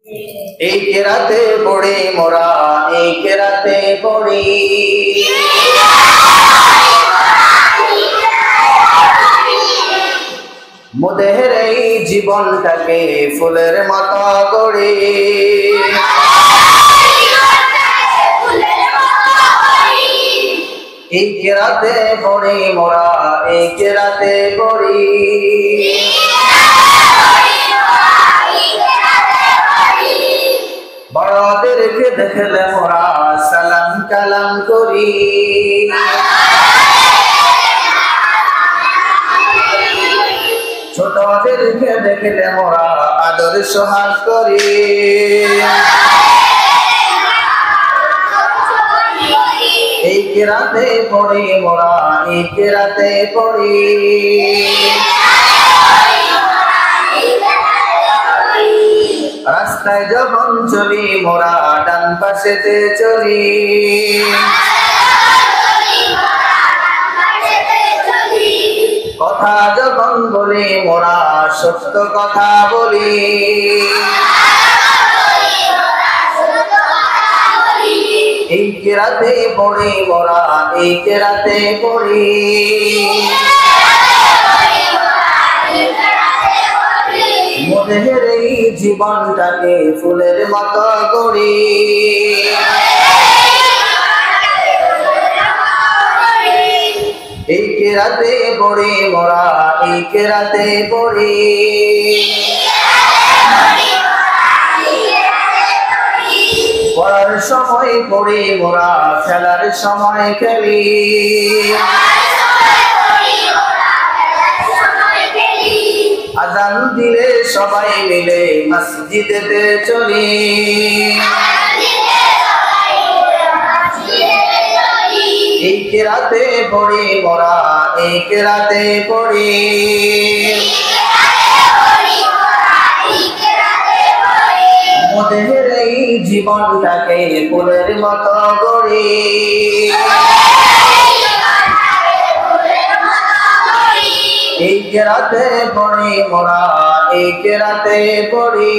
এই কেরাতে পড়ি মোরা, এই কেরাতে পড়ি মোদের এই জীবনটাকে ফুলের মতো গড়ি। এই কেরাতে পড়ি মোরা, এই কেরাতে পড়ি বড়দেরকে দেখলে মোরা সালাম কালাম করি। ছোটদেরকে দেখলে মোরা আদর সোহাগ করি। এই কেরাতে পড়ি মোরা, এই কেরাতে পড়ি রাস্তায় যখন চলি মোরা ডান পাশেতে চলি। কথা যখন বলি মোরা সত্য কথা বলি। এই কেরাতে পড়ি মোরা, এই কেরাতে পড়ি মোদের এই জীবনটাকে ফুলের মতো গড়ি। এই কেরাতে পড়ি মোরা, এই কেরাতে পড়ি পড়ার সময় পড়ি মোরা, খেলার সময় খেলি। আজান দিলে সবাই মিলে মসজিদেতে চলি। এই কেরাতে পড়ি মোরা, এই কেরাতে পড়ি মোদের এই জীবনটাকে ফুলের মতো গড়ি। এই কেরাতে পড়ি মোরা, এই কেরাতে পড়ি।